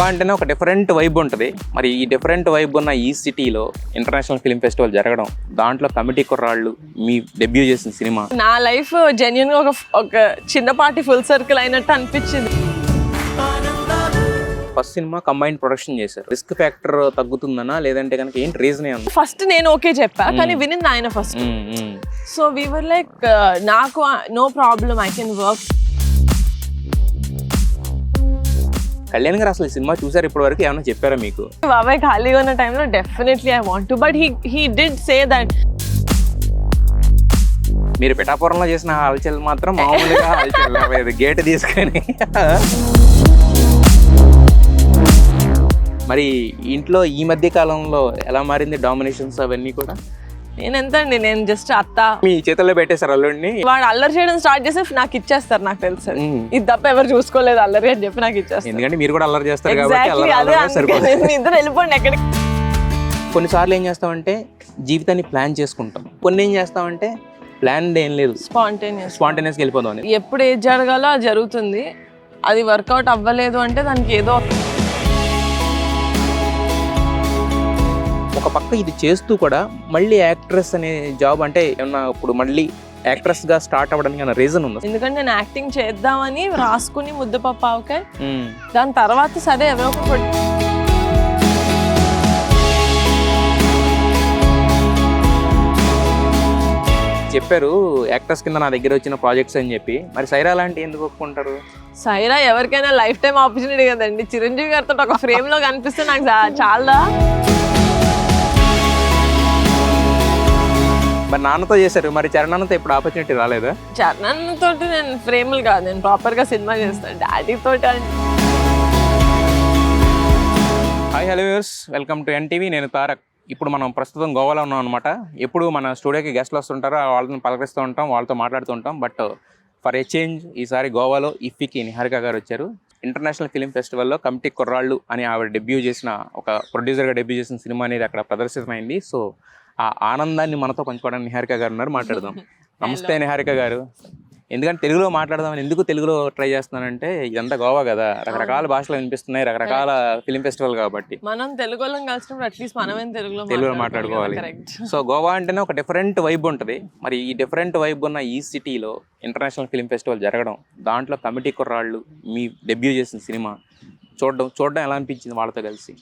గోవా అంటేనే ఒక different vibe ఉంటుంది. మరి ఈ డిఫరెంట్ వైబ్ ఉన్న ఈ సిటీలో ఇంటర్నేషనల్ ఫిల్మ్ ఫెస్టివల్ జరగడం, దాంట్లో కమిటీ కుర్రాళ్ళు మీ డెబ్యూ చేసిన సినిమా, నా లైఫ్ జెన్యున్ గా ఒక చిన్నపాటి ఫుల్ సర్కిల్ అయినట్టు అనిపించింది. ఫస్ట్ సినిమా కంబైన్డ్ ప్రొడక్షన్ చేశారు. రిస్క్ ఫ్యాక్టర్ తగ్గుతుందనా లేదంటే కనుక ఏంటి రీజన్ ఏమన్నా? ఫస్ట్ నేను ఓకే చెప్పా, కానీ వినింది ఆయన first. So we were like, నాకు no problem, I can work. Kalyan garu అసలు ఈ సినిమా చూసారు ఇప్పటి వరకు, ఏమైనా చెప్పారా మీకు? బాబాయ్ ఖాళీగా ఉన్న టైంలో definitely I want to, but he did say that. మీరు పిఠాపురంలో చేసిన హల్చల్ మాత్రం మామూలుగా హల్చల్ గేట్ తీసుకొని. మరి ఇంట్లో ఈ మధ్య కాలంలో ఎలా మారింది డామినేషన్స్ అవన్నీ కూడా? నేను జస్ట్ అత్త మీ చేతుల్లో పెట్టేశారు అల్లుడిని. వాడు అల్లరి చేయడం స్టార్ట్ చేస్తే నాకు ఇచ్చేస్తారు, నాకు తెలుసు. ఇది తప్ప ఎవరు చూసుకోలేదు అల్లరి అని చెప్పి నాకు ఇచ్చేస్తారు. ఎందుకంటే మీరు కూడా అల్లరి చేస్తారు కాబట్టి ఇద్దరు వెళ్ళిపోండి ఎక్కడికి. కొన్నిసార్లు ఏం చేస్తామంటే జీవితాన్ని ప్లాన్ చేసుకుంటాం, కొన్ని ఏం చేస్తామంటే ప్లాన్ ఏం లేదు, స్పాంటేనియస్గా వెళ్ళిపోదాం. ఎప్పుడు ఏది జరగాలో అది జరుగుతుంది. అది వర్కౌట్ అవ్వలేదు అంటే దానికి ఏదో ఒక పక్క ఇది చేస్తూ కూడా మళ్ళీ యాక్ట్రెస్ అనే జాబ్ అంటే ఏమన్నా ఇప్పుడు మళ్ళీ యాక్ట్రెస్ గా స్టార్ట్ అవ్వడానికి ఏమైనా రీజన్ ఉందా? ఎందుకంటే నేను యాక్టింగ్ చేద్దామని రాసుకుని ముద్దపప్పు ఆవకాయ, దాని తర్వాత సరే ఎవరో ఒకటి చెప్పారు యాక్టర్స్ కింద నా దగ్గర వచ్చిన ప్రాజెక్ట్స్ అని చెప్పి. మరి సైరా లాంటి ఎందుకు ఒప్పుకుంటారు? సైరా ఎవరికైనా లైఫ్ టైం ఆపర్చునిటీ కదండి. చిరంజీవి గారితో ఒక ఫ్రేమ్ లో కనిపిస్తే నాకు చాలా. మరి నాన్నతో చేశారు, మరి చరణ్తో ఇప్పుడు ఆపర్చునిటీ రాలేదా? చరణ్తో నేను ఫ్రేమ్లు కాదు, నేను ప్రాపర్ గా సినిమా చేస్తాను. డాడీ తోటి hi hello viewers, welcome to NTV. నేను తారక్. ఇప్పుడు మనం ప్రస్తుతం గోవాలో ఉన్నాం అనమాట. ఎప్పుడు మన స్టూడియోకి గెస్ట్లు వస్తుంటారో వాళ్ళని పలకరిస్తూ ఉంటాం, వాళ్ళతో మాట్లాడుతూ ఉంటాం. బట్ ఫర్ ఏ చేంజ్ ఈసారి గోవాలో ఇఫ్ఫీకి నిహారిక గారు వచ్చారు. ఇంటర్నేషనల్ ఫిల్మ్ ఫెస్టివల్లో కమిటీ కుర్రాళ్ళు అని ఆవిడ డెబ్యూ చేసిన, ఒక ప్రొడ్యూసర్గా డెబ్యూ చేసిన సినిమా అనేది అక్కడ ప్రదర్శితమైంది. సో ఆ ఆనందాన్ని మనతో పంచుకోవడానికి నిహారిక గారు ఉన్నారు, మాట్లాడదాం. నమస్తే నిహారిక గారు. ఎందుకంటే తెలుగులో మాట్లాడదామని ఎందుకు తెలుగులో ట్రై చేస్తున్నానంటే ఇదంతా గోవా కదా, రకరకాల భాషలు వినిపిస్తున్నాయి, రకరకాల ఫిల్మ్ ఫెస్టివల్ కాబట్టి మనం తెలుగులో కలిసినప్పుడు అట్లీస్ట్ మనమే తెలుగులో మాట్లాడుకోవాలి. సో గోవా అంటేనే ఒక డిఫరెంట్ వైబ్ ఉంటుంది. మరి ఈ డిఫరెంట్ వైబ్ ఉన్న ఈ సిటీలో ఇంటర్నేషనల్ ఫిల్మ్ ఫెస్టివల్ జరగడం, దాంట్లో కమిటీ కుర్రాళ్ళు మీ డెబ్యూ చేసిన సినిమా చూడడం ఎలా అనిపించింది వాళ్ళతో కలిసి?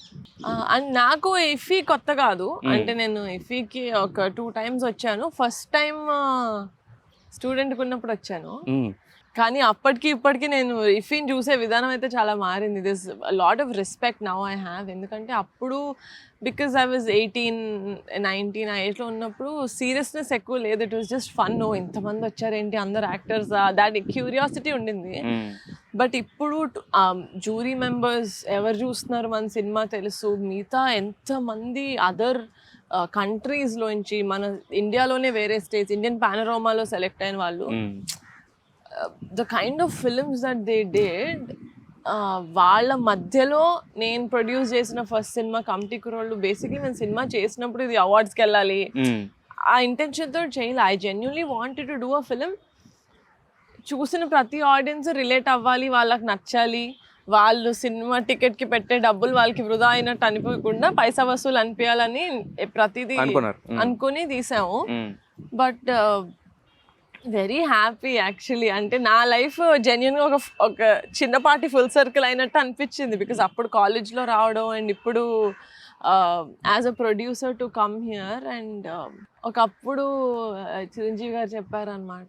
అండ్ నాకు ఇఫీ కొత్త కాదు, అంటే నేను ఇఫీకి ఒక 2 times వచ్చాను. ఫస్ట్ టైం స్టూడెంట్ ఉన్నప్పుడు వచ్చాను, కానీ అప్పటికి ఇప్పటికి నేను ఇఫీని చూసే విధానం అయితే చాలా మారింది. This lot of respect now I have. ఎందుకంటే అప్పుడు బికాజ్ ఐ వాజ్ 18-19 ఆ ఏజ్లో ఉన్నప్పుడు సీరియస్నెస్ ఎక్కువ లేదు. It was just fun. ఇంతమంది వచ్చారేంటి, అందరు యాక్టర్స్, దాట్ క్యూరియాసిటీ ఉండింది. బట్ ఇప్పుడు జూరీ మెంబర్స్ ఎవరు చూస్తున్నారు మన సినిమా తెలుసు, మిగతా ఎంతమంది అదర్ కంట్రీస్లోంచి, మన ఇండియాలోనే వేరే స్టేట్స్, ఇండియన్ పానోరమాలో సెలెక్ట్ అయిన వాళ్ళు, the kind of films that they did. వాళ్ళ మధ్యలో నేను ప్రొడ్యూస్ చేసిన ఫస్ట్ సినిమా కమిటీ కుర్రాళ్ళు. బేసిక్లీ నేను సినిమా చేసినప్పుడు ఇది అవార్డ్స్కి వెళ్ళాలి ఆ ఇంటెన్షన్తో చేయాలి. I genuinely wanted to do a film. చూసిన ప్రతి ఆడియన్స్ రిలేట్ అవ్వాలి, వాళ్ళకి నచ్చాలి, వాళ్ళు సినిమా టికెట్కి పెట్టే డబ్బులు వాళ్ళకి వృధా అయినట్టు అనిపించకుండా పైసా వసూలు అనిపించాలని ప్రతిదీ అనుకుని తీసాము. But very happy actually. అంటే నా లైఫ్ జెన్యున్గా ఒక చిన్నపాటి ఫుల్ సర్కిల్ అయినట్టు అనిపించింది. బికాజ్ అప్పుడు కాలేజ్లో రావడం అండ్ ఇప్పుడు as a producer to come here. And ఒకప్పుడు చిరంజీవి గారు చెప్పారనమాట,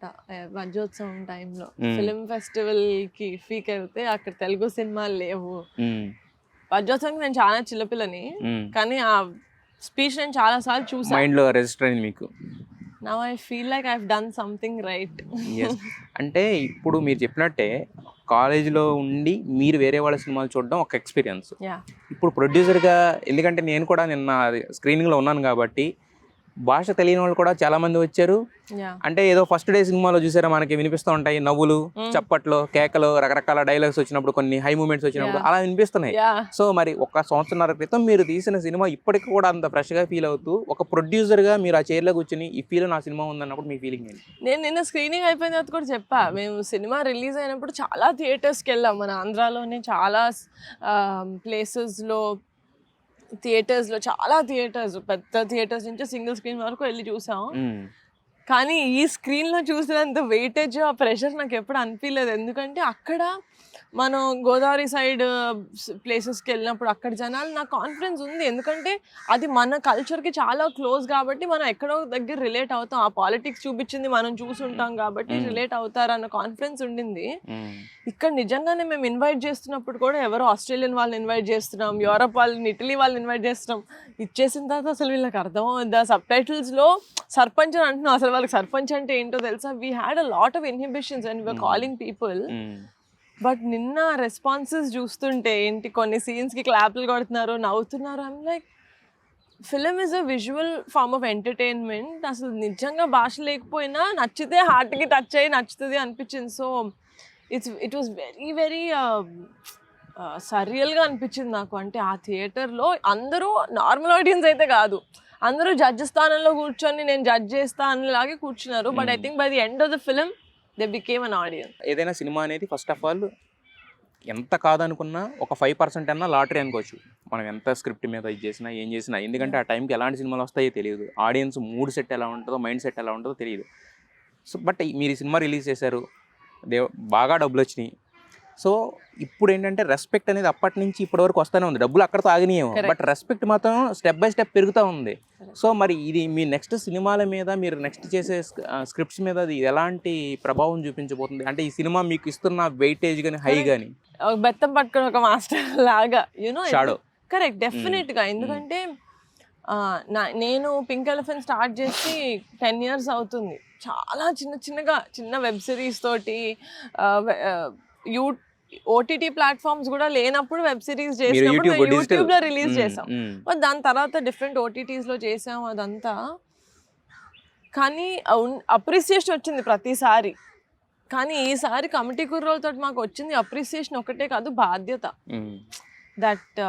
వజ్రోత్సవం టైంలో ఫిలిం ఫెస్టివల్కి ఫీకి వెళ్తే అక్కడ తెలుగు సినిమాలు లేవు. వజ్రోత్సవానికి నేను చాలా చిన్నపిల్లని, కానీ ఆ స్పీచ్ నేను చాలాసార్లు చూసాను. మైండ్లో రిజిస్టర్ అయింది మీకు? Now I feel like I've done something right. Yes. అంటే ఇప్పుడు మీరు చెప్పినట్టే కాలేజీలో ఉండి మీరు వేరే వాళ్ళ సినిమాలు చూడడం ఒక ఎక్స్పీరియన్స్. ఇప్పుడు ప్రొడ్యూసర్గా, ఎందుకంటే నేను కూడా నిన్న స్క్రీనింగ్లో ఉన్నాను కాబట్టి భాష తెలియని వాళ్ళు కూడా చాలా మంది వచ్చారు. అంటే ఏదో ఫస్ట్ డే సినిమాలో చూసారా మనకి వినిపిస్తూ ఉంటాయి నవ్వులు, చప్పట్లు, కేకలు, రకరకాల డైలాగ్స్ వచ్చినప్పుడు, కొన్ని హై మూమెంట్స్ వచ్చినప్పుడు అలా వినిపిస్తున్నాయి. సో మరి ఒక సంవత్సరాల క్రితం మీరు తీసిన సినిమా ఇప్పటికి కూడా అంత ఫ్రెష్ గా ఫీల్ అవుతూ ఒక ప్రొడ్యూసర్ గా మీరు ఆ చైర్ లో కూర్చుని ఈ ఫీల్ నా సినిమా ఉందన్నప్పుడు మీ ఫీలింగ్ ఏంటి? నేను నిన్న స్క్రీనింగ్ అయిపోయిన తర్వాత కూడా చెప్పా, మేము సినిమా రిలీజ్ అయినప్పుడు చాలా థియేటర్స్కి వెళ్ళాం. మన ఆంధ్రాలోనే చాలా ప్లేసెస్లో థియేటర్స్లో చాలా థియేటర్స్, పెద్ద థియేటర్స్ నుంచి సింగిల్ స్క్రీన్ వరకు వెళ్ళి చూసాం. కానీ ఈ స్క్రీన్లో చూసినంత వెయిటేజ్, ఆ ప్రెషర్ నాకు ఎప్పుడు అనిపించలేదు. ఎందుకంటే అక్కడ మనం గోదావరి సైడ్ ప్లేసెస్కి వెళ్ళినప్పుడు అక్కడ జనాలు, నాకు కాన్ఫిడెన్స్ ఉంది. ఎందుకంటే అది మన కల్చర్కి చాలా క్లోజ్ కాబట్టి మనం ఎక్కడో దగ్గర రిలేట్ అవుతాం. ఆ పాలిటిక్స్ చూపించింది మనం చూసుంటాం కాబట్టి రిలేట్ అవుతారన్న కాన్ఫిడెన్స్ ఉండింది. ఇక్కడ నిజంగానే మేము ఇన్వైట్ చేస్తున్నప్పుడు కూడా ఎవరో ఆస్ట్రేలియన్ వాళ్ళని ఇన్వైట్ చేస్తున్నాం, యూరప్ వాళ్ళని, ఇటలీ వాళ్ళని ఇన్వైట్ చేస్తున్నాం. ఇచ్చేసిన తర్వాత అసలు వీళ్ళకి అర్థమవుద్దా? సబ్ టైటిల్స్లో సర్పంచ్ అని అంటున్నాం, అసలు వాళ్ళకి సర్పంచ్ అంటే ఏంటో తెలుసా? We had a lot of inhibitions and we are calling people. But నిన్న రెస్పాన్సెస్ చూస్తుంటే ఏంటి, కొన్ని సీన్స్కి క్లాప్లు కొడుతున్నారు, నవ్వుతున్నారు. I'm like, film is a visual form of entertainment. అసలు నిజంగా భాష లేకపోయినా నచ్చితే హార్ట్కి టచ్ అయ్యి నచ్చుతుంది అనిపించింది. So it was very very సరియల్గా అనిపించింది నాకు. అంటే ఆ థియేటర్లో అందరూ నార్మల్ ఆడియన్స్ అయితే కాదు, అందరూ జడ్జ్ స్థానంలో కూర్చొని నేను జడ్జ్ చేస్తా అనేలాగే కూర్చున్నారు. But I think by the end of the film they became an audience. ఏదైనా సినిమా అనేది ఫస్ట్ ఆఫ్ ఆల్ ఎంత కాదనుకున్నా ఒక 5% అన్నా లాటరీ అనుకోవచ్చు. మనం ఎంత స్క్రిప్ట్ మీద ఇది చేసినా ఏం చేసినా, ఎందుకంటే ఆ టైంకి ఎలాంటి సినిమాలు వస్తాయో తెలియదు, ఆడియన్స్ మూడ్ సెట్ ఎలా ఉంటుందో, మైండ్ సెట్ ఎలా ఉంటుందో తెలియదు. సో బట్ మీరు ఈ సినిమా రిలీజ్ చేశారు, బాగా డబ్బులు వచ్చినాయి. సో ఇప్పుడు ఏంటంటే రెస్పెక్ట్ అనేది అప్పటి నుంచి ఇప్పటి వరకు వస్తూనే ఉంది. డబ్బులు అక్కడతో ఆగినాయేమో, బట్ రెస్పెక్ట్ మాత్రం స్టెప్ బై స్టెప్ పెరుగుతూ ఉంది. సో మరి ఇది మీ నెక్స్ట్ సినిమాల మీద, మీరు నెక్స్ట్ చేసే స్క్రిప్ట్స్ మీద అది ఎలాంటి ప్రభావం చూపించబోతుంది? అంటే ఈ సినిమా మీకు ఇస్తున్న వెయిటేజ్ కానీ, హై కానీ? బెత్తం పట్టుకుని ఒక మాస్టర్ లాగా, యూనో. షాడో. కరెక్ట్, డెఫినెట్గా. ఎందుకంటే నేను పింక్ ఎలిఫెంట్ స్టార్ట్ చేసి 10 years అవుతుంది. చాలా చిన్న వెబ్ సిరీస్ తోటి, ఓటీటీ ప్లాట్ఫామ్స్ కూడా లేనప్పుడు వెబ్ సిరీస్ చేసినప్పుడు యూట్యూబ్లో రిలీజ్ చేసాం. దాని తర్వాత డిఫరెంట్ ఓటీటీస్లో చేసాం అదంతా. కానీ అప్రిసియేషన్ వచ్చింది ప్రతిసారి. కానీ ఈసారి కమిటీ కుర్రోలతో మాకు వచ్చింది అప్రిసియేషన్ ఒకటే కాదు, బాధ్యత. దట్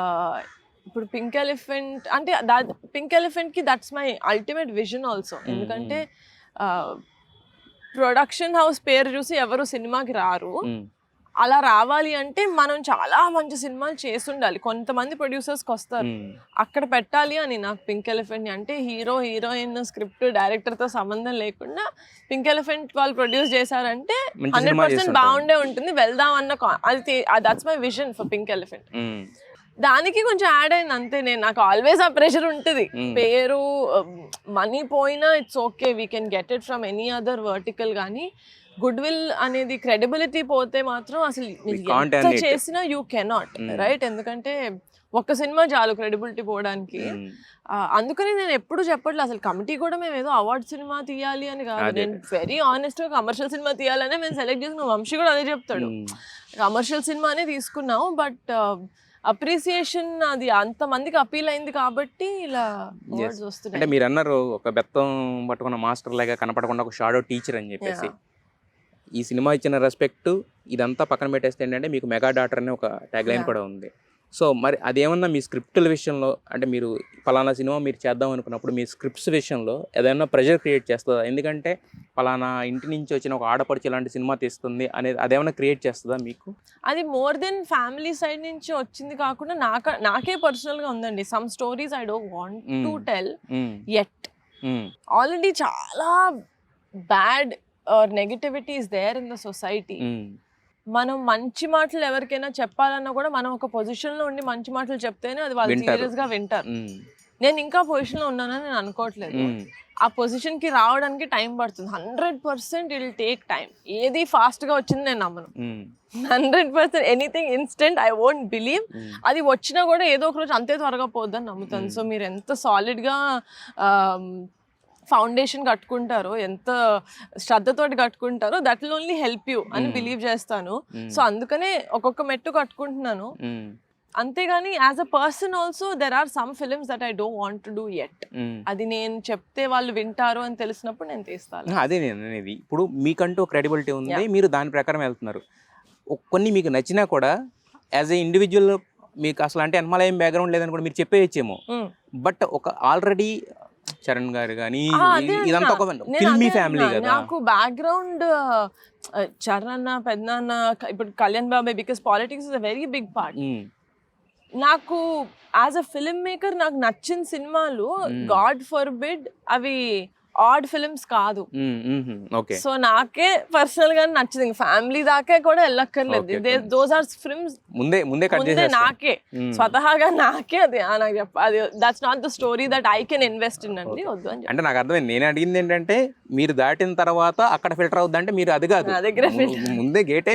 ఇప్పుడు పింక్ ఎలిఫెంట్ అంటే పింక్ ఎలిఫెంట్కి that's my ultimate vision also. ఎందుకంటే ప్రొడక్షన్ హౌస్ పేరు చూసి ఎవరు సినిమాకి రారు. అలా రావాలి అంటే మనం చాలా మంచి సినిమాలు చేసి ఉండాలి. కొంతమంది ప్రొడ్యూసర్స్కి వస్తారు, అక్కడ పెట్టాలి అని. నాకు పింక్ ఎలిఫెంట్ అంటే హీరో, హీరోయిన్, స్క్రిప్ట్, డైరెక్టర్తో సంబంధం లేకుండా పింక్ ఎలిఫెంట్ వాళ్ళు ప్రొడ్యూస్ చేశారంటే 100% బాగుండే ఉంటుంది, వెళ్దాం అన్న అది that's my vision for pink elephant. దానికి కొంచెం యాడ్ అయింది అంతే. నాకు ఆల్వేస్ ఆ ప్రెషర్ ఉంటుంది. పేరు, మనీ పోయినా it's okay, we can get it from any other vertical. కానీ గుడ్ విల్ అనేది, క్రెడిబిలిటీ పోతే మాత్రం అసలు ఎంత చేసినా యూ కెనాట్, రైట్? ఎందుకంటే ఒక్క సినిమా చాలు క్రెడిబిలిటీ పోవడానికి. అందుకని నేను ఎప్పుడు చెప్పట్లేదు అసలు కమిటీ కూడా మేము ఏదో అవార్డ్ సినిమా తీయాలి అని కాదు. నేను వెరీ ఆనెస్ట్గా కమర్షియల్ సినిమా తీయాలనే మేము సెలెక్ట్ చేసుకున్నాం. వంశీ కూడా అదే చెప్తాడు, కమర్షియల్ సినిమానే తీసుకున్నాము. బట్ అప్రిసియేషన్ అది అంతమందికి అపీల్ అయింది కాబట్టి ఇలా అవార్డ్స్ వస్తున్నాయి. అంటే మీరు అన్నారు ఒక బెత్తం పట్టుకున్న మాస్టర్ లాగా కనపడకుండా ఒక షాడో టీచర్ అని చెప్పేసి. ఈ సినిమా ఇచ్చిన రెస్పెక్ట్ ఇదంతా పక్కన పెట్టేస్తే ఏంటంటే మీకు మెగా డాటర్ అనే ఒక ట్యాగ్ లైన్ కూడా ఉంది. సో మరి అదేమన్నా మీ స్క్రిప్టుల విషయంలో, అంటే మీరు పలానా సినిమా మీరు చేద్దాం అనుకున్నప్పుడు మీ స్క్రిప్ట్స్ విషయంలో ఏదైనా ప్రెషర్ క్రియేట్ చేస్తుందా? ఎందుకంటే పలానా ఇంటి నుంచి వచ్చిన ఒక ఆడపడిచి ఇలాంటి సినిమా తీస్తుంది అనేది అదేమన్నా క్రియేట్ చేస్తుందా మీకు? అది మోర్ దెన్ ఫ్యామిలీ సైడ్ నుంచి వచ్చింది కాకుండా నాకే పర్సనల్గా ఉందండి. Some stories I don't want to tell yet. Already చాలా bad or negativity is there in the society. మనం మంచి మాటలు ఎవరికైనా చెప్పాలన్నా కూడా మనం ఒక పొజిషన్లో ఉండి మంచి మాటలు చెప్తేనే అది వాళ్ళు సీరియస్గా వింటారు. నేను ఇంకా పొజిషన్లో ఉన్నానని నేను అనుకోవట్లేదు. ఆ పొజిషన్కి రావడానికి టైం పడుతుంది. 100% ఇట్ విల్ టేక్ టైం. ఏది ఫాస్ట్గా వచ్చింది నేను నమ్మను. 100% anything instant I won't believe. అది వచ్చినా కూడా ఏదో ఒక రోజు అంతే త్వరగా పోద్దని నమ్ముతాను. సో మీరు ఎంత సాలిడ్గా ఫౌండేషన్ కట్టుకుంటారో, ఎంత శ్రద్ధతోటి కట్టుకుంటారో, that will only help you అని బిలీవ్ చేస్తాను. సో అందుకనే ఒక్కొక్క మెట్టు కట్టుకుంటున్నాను. అంతేగాని as a person also there are some films that I don't want to do yet. అది నేను చెప్తే వాళ్ళు వింటారు అని తెలిసినప్పుడు నేను తీస్తాను. అదే నేను అనేది. ఇప్పుడు మీకంటూ క్రెడిబిలిటీ ఉంది, మీరు దాని ప్రకారం వెళ్తున్నారు. కొన్ని మీకు నచ్చినా కూడా యాజ్ ఏ ఇండివిజువల్ మీకు అసలు అంటే ఎనమాల ఏం బ్యాక్గ్రౌండ్ లేదని కూడా మీరు చెప్పేయచ్చేమో. బట్ ఒక ఆల్రెడీ చరణ్ గారు కానీ ఇదంతా ఒక ఫిల్మీ ఫ్యామిలీ కదా. నాకు బ్యాక్గ్రౌండ్ చరణ్ పెద్దనాన్న ఇప్పుడు కళ్యాణ్ బాబాయ్, because politics is a very big part. నాకు యాజ్ అ ఫిల్మ్ మేకర్ నాకు నచ్చిన సినిమాలు గాడ్ ఫర్బిడ్ అవి ఆడ్ ఫిల్మ్స్ కాదు. సో నాకే పర్సనల్ గా నచ్చింది, ఫ్యామిలీ దాకా కూడా వెళ్ళక్కర్లేదు. దోస్ ఆర్ ఫిల్మ్స్ ముందే నాకే స్వతహాగా నాకే అది నాకు అది that's not the story that I can invest in అండి. వద్దు అని అంటే నాకు అర్థమైంది. నేను అడిగింది ఏంటంటే మీరు దాటిన తర్వాత అక్కడ ఫిల్టర్ అవుద్ది అంటే మీరు అది కాదు, నా దగ్గర ముందే గేట్.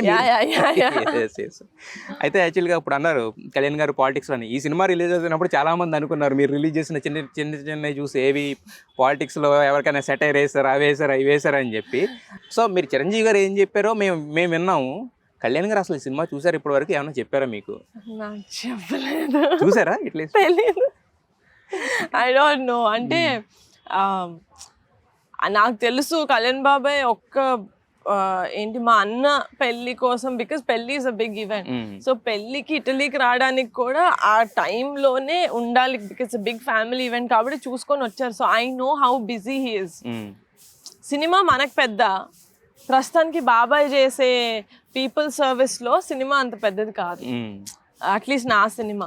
అయితే యాక్చువల్గా ఇప్పుడు అన్నారు కళ్యాణ్ గారు పాలిటిక్స్ అని. ఈ సినిమా రిలీజ్ అవుతున్నప్పుడు చాలా మంది అనుకున్నారు మీరు రిలీజ్ చేసిన చిన్న చిన్న చిన్న చూసి ఏవి పాలిటిక్స్ లో ఎవరికైనా సెటైర్ వేసారు, అవి వేసారు, అవి వేసారు అని చెప్పి. సో మీరు చిరంజీవి గారు ఏం చెప్పారో మేము విన్నాము. కళ్యాణ్ గారు అసలు ఈ సినిమా చూసారు ఇప్పటి వరకు, ఏమైనా చెప్పారా మీకు? చెప్పలేదు. చూసారా? ఇట్లా తెలీదు, ఐ డోంట్ నో. అంటే నాకు తెలుసు కళ్యాణ్ బాబాయ్ ఒక్క ఏంటి మా అన్న పెళ్లి కోసం, బికాస్ పెళ్లి is a big event. So పెళ్లికి ఇటలీకి రావడానికి కూడా ఆ టైంలోనే ఉండాలి, బికాస్ బిగ్ ఫ్యామిలీ ఈవెంట్ కాబట్టి చూసుకొని వచ్చారు. So I know how busy he is. Cinema మనకు పెద్ద, ప్రస్తుతానికి బాబాయ్ చేసే పీపుల్ సర్వీస్ లో సినిమా అంత పెద్దది కాదు, అట్లీస్ట్ నా సినిమా.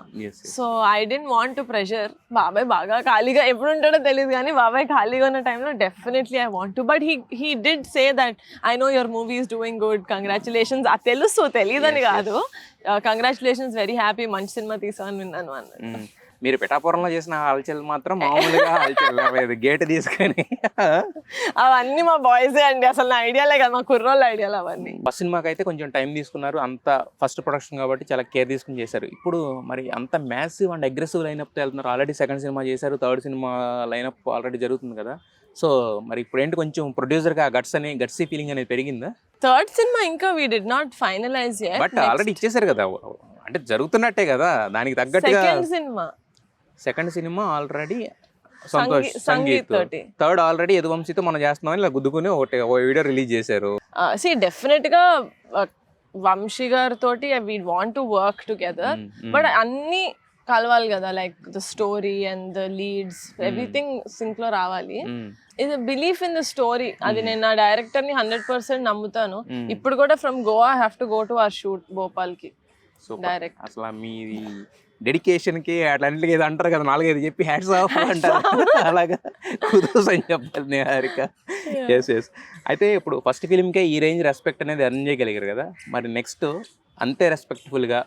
So I didn't want to pressure. బాబాయ్ బాగా ఖాళీగా ఎప్పుడు ఉంటాడో తెలియదు కానీ బాబాయ్ ఖాళీగా ఉన్న టైంలో definitely I want to. But he did say that I know your movie is doing good, congratulations. అది తెలుసు, తెలియదని కాదు, కంగ్రాచులేషన్స్, వెరీ హ్యాపీ, మంచి సినిమా తీసాను విన్నాను అన్నాడు. మీరు పిఠాపురంలో చేసిన హల్చల్ మాత్రం మామూలుగా హల్చల్ లేదు, గేట్ తీసుకొని అవన్నీ మా బాయ్సే అండి, అసలు నా ఐడియాలే కదా, మా కుర్రోళ్ళ ఐడియాలు అవన్నీ. ఫస్ట్ సినిమాకి అయితే కొంచెం టైం తీసుకున్నారు, అంత ఫస్ట్ ప్రొడక్షన్ కాబట్టి చాలా కేర్ తీసుకుని చేశారు. ఇప్పుడు మరి అంత మ్యాసివ్ అండ్ అగ్రెసివ్ లైనప్తో వెళ్తున్నారు. ఆల్రెడీ సెకండ్ సినిమా చేశారు, థర్డ్ సినిమా లైనప్ ఆల్రెడీ జరుగుతుంది కదా. సో మరి ఇప్పుడు ఏంటి కొంచెం ప్రొడ్యూసర్గా గట్సీ ఫీలింగ్ అనేది పెరిగిందా? థర్డ్ సినిమా ఇంకా we did not finalise yet, but already ఇచ్చేసారు కదా, అంటే జరుగుతున్నట్టే కదా దానికి తగ్గట్టుగా. Second cinema already Santosh Sangeeth, third already యదువంశీతో మనం చేస్తున్నామని ఇలా గుద్దుకుని ఒక వీడియో రిలీజ్ చేశారు. డెఫినెట్ గా వంశీ గారితో we want to work together, but అన్ని కలవాలి కదా, like the story and the leads everything sync లో రావాలి. ఇది బిలీఫ్ ఇన్ ద స్టోరీ, అది నేను నా డైరెక్టర్ ని 100% నమ్ముతాను. ఇప్పుడు కూడా from Goa I have to go to our shoot Bhopal కి డైరెక్ట్. అసలు మీది డెడికేషన్ కి అట్లన్నిటికీ ఏదో అంటారు కదా, 4-5 చెప్పి హ్యాట్స్ ఆఫ్ అంటారు, అలాగా కుదోస్ అని చెప్పాలి నిహారిక. ఎస్. అయితే ఇప్పుడు ఫస్ట్ ఫిలింకే ఈ రేంజ్ రెస్పెక్ట్ అనేది ఎర్న్ చేయగలిగారు కదా, మరి నెక్స్ట్ అంతే రెస్పెక్ట్ఫుల్గా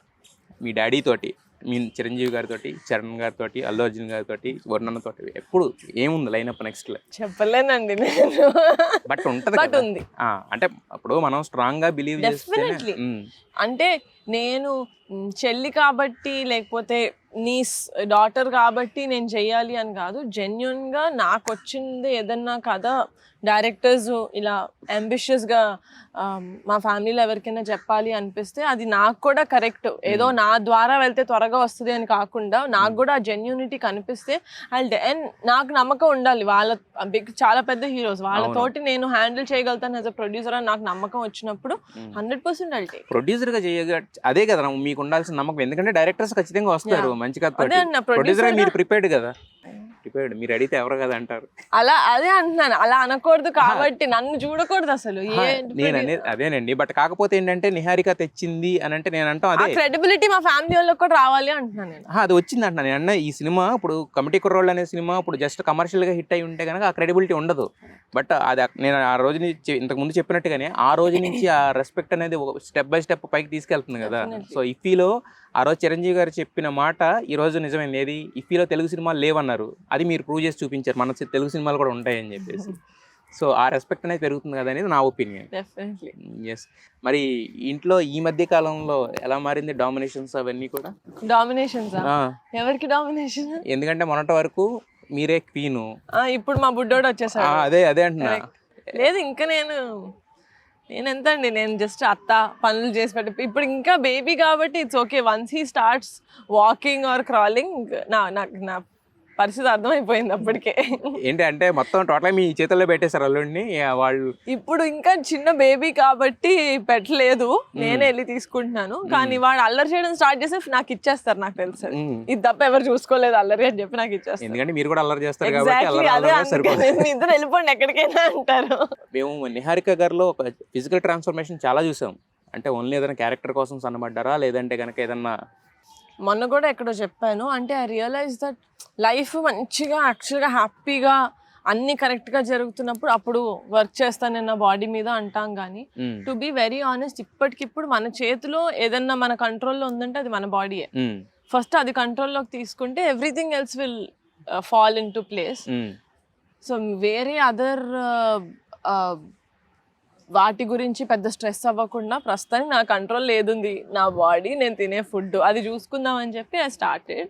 మీ డాడీ తోటి, మీ చిరంజీవి గారితో, చరణ్ గారితో, అల్లు అర్జున్ గారితో, వర్ణనతో ఎప్పుడు ఏముంది లైనప్ నెక్స్ట్? చెప్పలేనండి నేను, బట్ ఉంటుంది, అంటే అప్పుడు మనం స్ట్రాంగ్ గా బిలీవ్ డెఫినెట్లీ. అంటే నేను చెల్లి కాబట్టి లేకపోతే నీ డాటర్ కాబట్టి నేను చెయ్యాలి అని కాదు, జెన్యున్ గా నాకు వచ్చింది ఏదన్నా కథ డైరెక్టర్స్ ఇలా అంబిషియస్గా మా ఫ్యామిలీలో ఎవరికైనా చెప్పాలి అనిపిస్తే అది నాకు కూడా కరెక్ట్, ఏదో నా ద్వారా వెళ్తే త్వరగా వస్తుంది అని కాకుండా నాకు కూడా ఆ జెన్యూనిటీ కనిపిస్తే అండ్ నాకు నమ్మకం ఉండాలి. వాళ్ళ చాలా పెద్ద హీరోస్, వాళ్ళతోటి నేను హ్యాండిల్ చేయగలుగుతాను యాజ్ అ ప్రొడ్యూసర్ అని నాకు నమ్మకం వచ్చినప్పుడు 100% I'll take. ప్రొడ్యూసర్ గా అదే కదా మీకు ఉండాల్సిన నమ్మకం, ఎందుకంటే డైరెక్టర్స్ ఖచ్చితంగా వస్తారు మంచి కథ. ప్రొడ్యూసర్ మీరు ప్రిపేర్డ్ కదా, మీరు అడిగితే ఎవరు కదా అంటారు. అదే అంటున్నాను, అలా అనకూడదు కాబట్టి నన్ను చూడకూడదు అసలు. అదేనండి, బట్ కాకపోతే ఏంటంటే నిహారిక తెచ్చింది అని అంటే నేను అంటాం అదే క్రెడిబిలిటీ మా ఫ్యామిలీ వాళ్ళకి కూడా రావాలి అంటున్నాను నేను. అది వచ్చింది అంటున్నాను నేను. ఈ సినిమా ఇప్పుడు కమిటీ కుర్రోళ్ళు అనే సినిమా ఇప్పుడు జస్ట్ కమర్షియల్ గా హిట్ అయి ఉంటే కనుక ఆ క్రెడిబిలిటీ ఉండదు. బట్ అది నేను ఆ రోజు ఇంతకు ముందు చెప్పినట్టుగానే ఆ రోజు నుంచి ఆ రెస్పెక్ట్ అనేది స్టెప్ బై స్టెప్ పైకి తీసుకెళ్తుంది కదా. సో ఇఫీలో ఆ రోజు చిరంజీవి గారు చెప్పిన మాట ఈ రోజు నిజమైంది. ఏది ఇఫీలో తెలుగు సినిమాలు లేవన్నారు, అది మీరు ప్రూవ్ చేసి చూపించారు, మన తెలుగు సినిమాలు కూడా ఉంటాయని చెప్పేసి. సో ఆ రెస్పెక్ట్ అనేది పెరుగుతుంది కదా అనేది నా ఒపీనియన్. ఎస్. మరి ఇంట్లో ఈ మధ్య కాలంలో ఎలా మారింది డామినేషన్స్ అవన్నీ కూడా? డామినేషన్స్ ఎవరికి డామినేషన్? ఎందుకంటే మొన్నటి వరకు మీరే క్వీను, ఇప్పుడు మా బుడ్డోడు వచ్చేసాడు. అదే అంటున్నా. లేదు ఇంకా నేను నేను ఎంత అండి, నేను జస్ట్ అత్త పనులు చేసి పెట్టి, ఇప్పుడు ఇంకా బేబీ కాబట్టి it's okay. Once he starts walking are crawling నా పరిస్థితి అర్థమైపోయింది అప్పటికే. ఏంటి అంటే మొత్తం టోటల్ మీ చేతుల్లో పెట్టేశారు అల్లుడిని వాళ్ళు. ఇప్పుడు ఇంకా చిన్న బేబీ కాబట్టి పెట్టలేదు, నేనే వెళ్ళి తీసుకుంటున్నాను. కానీ వాడు అల్లరి చేయడం స్టార్ట్ చేస్తే నాకు ఇచ్చేస్తారు, నాకు తెలుసు. ఇది తప్ప ఎవరు చూసుకోలేదు అల్లరి అని చెప్పి నాకు ఇచ్చేస్తారు. ఎందుకంటే మీరు కూడా అల్లరి చేస్తారు కాబట్టి సరిపోతుంది, ఇద్దరు వెళ్ళిపోండి ఎక్కడికైనా అంటారు. మేము నిహారిక గారిలో ఒక ఫిజికల్ ట్రాన్స్ఫర్మేషన్ చాలా చూసాం. అంటే ఓన్లీ ఏదైనా క్యారెక్టర్ కోసం సన్నబడ్డారా, లేదంటే కనుక ఏదన్నా? మొన్న కూడా ఎక్కడో చెప్పాను, అంటే ఐ రియలైజ్ దట్ లైఫ్ మంచిగా యాక్చువల్గా హ్యాపీగా అన్ని కరెక్ట్గా జరుగుతున్నప్పుడు అప్పుడు వర్క్ చేస్తాను నా బాడీ మీద అంటాం. కానీ టు బీ వెరీ ఆనెస్ట్, ఇప్పటికిప్పుడు మన చేతిలో ఏదన్నా మన కంట్రోల్లో ఉందంటే అది మన బాడీయే. ఫస్ట్ అది కంట్రోల్లోకి తీసుకుంటే everything else will fall in to place. So వేరే అదర్ వాటి గురించి పెద్ద స్ట్రెస్ అవ్వకుండా ప్రస్తుతానికి నా కంట్రోల్ లేదుంది, నా బాడీ, నేను తినే ఫుడ్, అది చూసుకుందాం అని చెప్పి I started.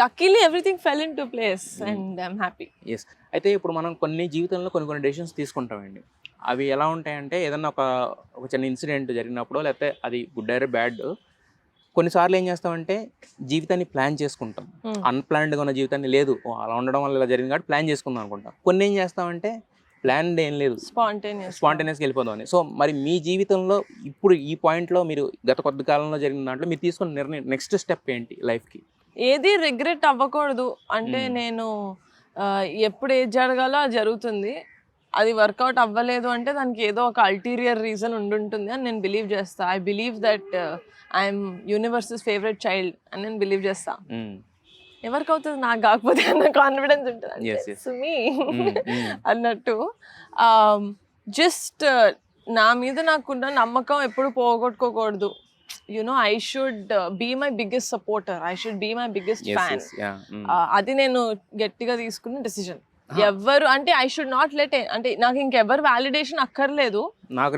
Luckily everything fell into place and I'm happy. Yes. అయితే ఇప్పుడు మనం కొన్ని జీవితంలో కొన్ని డెసిషన్స్ తీసుకుంటామండి. అవి ఎలా ఉంటాయంటే ఏదన్నా ఒక చిన్న ఇన్సిడెంట్ జరిగినప్పుడు, లేకపోతే అది గుడ్ ఆర్ బ్యాడ్, కొన్నిసార్లు ఏం చేస్తామంటే జీవితాన్ని ప్లాన్ చేసుకుంటాం. అన్ప్లాన్డ్గా ఉన్న జీవితాన్ని లేదు అలా ఉండడం వల్ల ఇలా జరిగింది కాబట్టి ప్లాన్ చేసుకుందాం అనుకుంటాం. కొన్ని ఏం చేస్తామంటే ప్లాన్ ఏం లేదు, స్పాంటేనియస్గా వెళ్ళిపోదామని. సో మరి మీ జీవితంలో ఇప్పుడు ఈ పాయింట్లో మీరు గత కొద్ది కాలంలో జరిగిన దాంట్లో మీరు తీసుకున్న నిర్ణయం, నెక్స్ట్ స్టెప్ ఏంటి లైఫ్కి? ఏది రిగ్రెట్ అవ్వకూడదు అంటే, నేను ఎప్పుడు ఏది జరగాలో అది జరుగుతుంది. అది వర్కౌట్ అవ్వలేదు అంటే దానికి ఏదో ఒక అల్టీరియర్ రీజన్ ఉండుంటుంది అని నేను బిలీవ్ చేస్తా. I believe that I'm universes favourite child అని నేను బిలీవ్ చేస్తా. ఎవరికి అవుతుంది, నాకు కాకపోతే అన్న కాన్ఫిడెన్స్ ఉంటుంది సుమి అన్నట్టు. జస్ట్ నా మీద నాకున్న నమ్మకం ఎప్పుడు పోగొట్టుకోకూడదు. You know, I should be my biggest supporter, I should be my biggest fan. అది నేను గట్టిగా తీసుకున్న డెసిజన్. ఎవరు అంటే ఐ షుడ్ నాట్ లెట్, అంటే నాకు ఇంకెవరు వ్యాలిడేషన్ అక్కర్లేదు, నాకు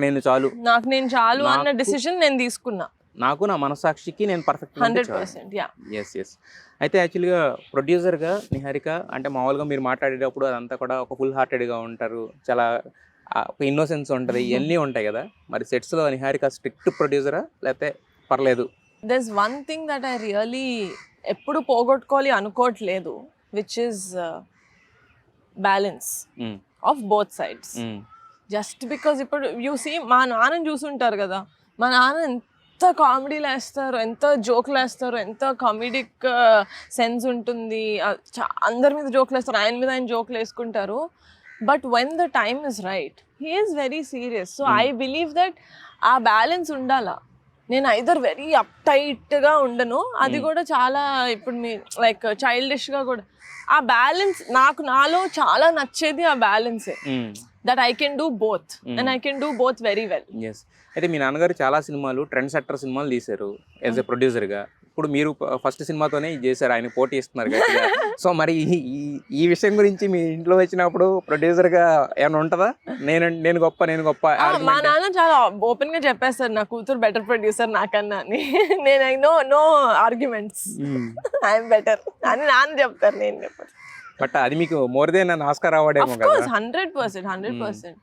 నేను చాలు అన్న డెసిషన్ నేను తీసుకున్నా. నాకు నా మనసాక్షికి నేను పర్ఫెక్ట్ 100%. Yes yes. అయితే యాక్చువల్గా ప్రొడ్యూసర్గా నిహారిక అంటే మామూలుగా మీరు మాట్లాడేటప్పుడు అదంతా కూడా ఒక ఫుల్ హార్టెడ్గా ఉంటారు, చాలా ఒక ఇన్నోసెన్స్ ఉంటుంది, ఇవన్నీ ఉంటాయి కదా. మరి సెట్స్లో నిహారిక స్ట్రిక్ట్ ప్రొడ్యూసరా లేకపోతే పర్లేదు? There is one thing that I really ఎప్పుడు పోగొట్టుకోవాలి అనుకోవట్లేదు, which is balance of both sides. Just because ఇప్పుడు యూ సీ, మా నాన్నని చూసుంటారు కదా, మా నాన్న ఎంత కామెడీలు వేస్తారు, ఎంత జోక్లు వేస్తారు, ఎంత కామెడిక్ సెన్స్ ఉంటుంది, అందరి మీద జోక్లు వేస్తారు, ఆయన మీద ఆయన జోక్లు వేసుకుంటారు. But when the time is right he is very serious. So I believe that ఆ బ్యాలెన్స్ ఉండాలా. నేను ఐదర్ వెరీ అప్ టైట్గా ఉండను, అది కూడా చాలా ఇప్పుడు మీ లైక్ చైల్డిష్గా కూడా. ఆ బ్యాలెన్స్ నాలో చాలా నచ్చేది ఆ బ్యాలెన్సే, that I can do both and I can do both very well. Yes. అయితే మీ నాన్నగారు చాలా సినిమాలు, ట్రెండ్ సెక్టర్ సినిమాలు తీశారు యాజ్ ఎ ప్రొడ్యూసర్గా. ఇప్పుడు మీరు ఫస్ట్ సినిమాతోనే ఇది చేశారు, ఆయన పోటీ ఇస్తున్నారు గట్టిగా. సో మరి ఈ విషయం గురించి మీ ఇంట్లో వచ్చినప్పుడు ప్రొడ్యూసర్గా ఏమైనా ఉంటుందా? నేను గొప్ప. మా నాన్న చాలా ఓపెన్ గా చెప్పేస్తారు, నా కూతురు బెటర్ ప్రొడ్యూసర్ నాకన్నా అని. నేను నో ఆర్గ్యుమెంట్స్, ఐఎమ్ బెటర్ అని నాన్న చెప్తారు, నేను చెప్పాను. బట్ అది మీకు మోర్ దెన్ అన్ ఆస్కార్ అవార్డ్ ఏమో కదా? 100%.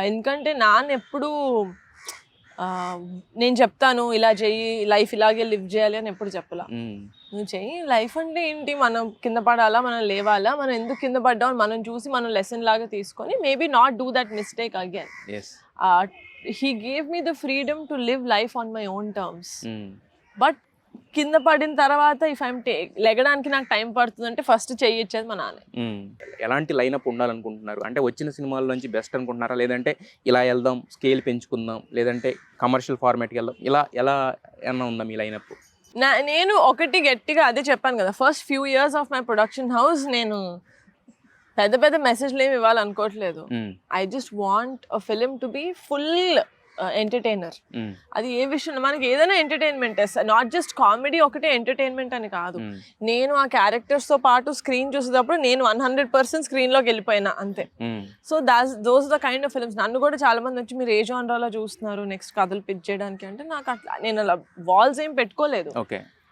ఎందుకంటే నాన్న ఎప్పుడు నేను చెప్తాను ఇలా చెయ్యి, లైఫ్ ఇలాగే లివ్ చేయాలి అని ఎప్పుడు చెప్పలా. నువ్వు చెయ్యి, లైఫ్ అంటే ఏంటి, మనం కింద పడాలా, మనం లేవాలా, మనం ఎందుకు కింద పడ్డాం మనం చూసి మనం లెసన్ లాగా తీసుకొని maybe not do that mistake again. He gave me the freedom to live life on my own terms. But కింద పడిన తర్వాత ఇఫ్ ఐమ్ లెగడానికి నాకు టైం పడుతుంది అంటే ఫస్ట్ చెయ్యొచ్చేది మా నాన్న. ఎలాంటి లైనప్ ఉండాలనుకుంటున్నారు? అంటే వచ్చిన సినిమాల నుంచి బెస్ట్ అనుకుంటున్నారా, లేదంటే ఇలా వెళ్దాం, స్కేల్ పెంచుకుందాం, లేదంటే కమర్షియల్ ఫార్మాట్కి వెళ్దాం, ఇలా ఎలా ఏమన్నా ఉందా మీ లైనప్? నేను ఒకటి గట్టిగా అదే చెప్పాను కదా, first few years of my production house నేను పెద్ద మెసేజ్లు ఏమి ఇవ్వాలనుకోవట్లేదు. I just want a film to be full entertainer. అది ఏ విషయంలో మనకి ఏదైనా ఎంటర్టైన్మెంట్, నాట్ జస్ట్ కామెడీ ఒకటే ఎంటర్టైన్మెంట్ అని కాదు. నేను ఆ క్యారెక్టర్స్ తో పాటు స్క్రీన్ చూసేటప్పుడు నేను 100% స్క్రీన్ లోకి వెళ్ళిపోయినా అంతే. So those the kind of films. నన్ను కూడా చాలా మంది వచ్చి మీరు ఏ జానరాలో చూస్తున్నారు నెక్స్ట్ కథలు పిచ్ చేయడానికి అంటే, నాకు అట్లా నేను అలా వాల్స్ ఏం పెట్టుకోలేదు.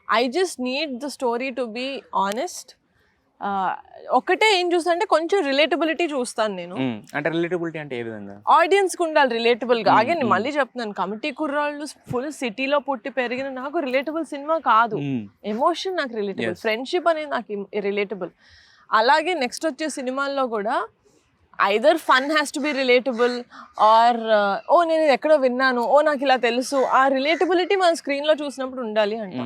I just need the story to be honest ఒకటే ఏం చూస్తా అంటే కొంచెం రిలేటబిలిటీ చూస్తాను నేను. అంటే రిలేటబిలిటీ అంటే ఏ విధంగా? ఆడియన్స్ కు ఉండాలి రిలేటబుల్ గా. అగే నేను మళ్ళీ చెప్తున్నాను, కమిటీ కుర్రాళ్ళు ఫుల్ సిటీలో పుట్టి పెరిగిన నాకు రిలేటబుల్ సినిమా కాదు. ఎమోషన్ నాకు రిలేటబుల్, ఫ్రెండ్షిప్ అనేది నాకు రిలేటబుల్. అలాగే నెక్స్ట్ వచ్చే సినిమాల్లో కూడా either fun has to be relatable or oh నేను ఇది ఎక్కడో విన్నాను, ఓ నాకు ఇలా తెలుసు. ఆ రిలేటబిలిటీ మన స్క్రీన్ లో చూసినప్పుడు ఉండాలి అంట.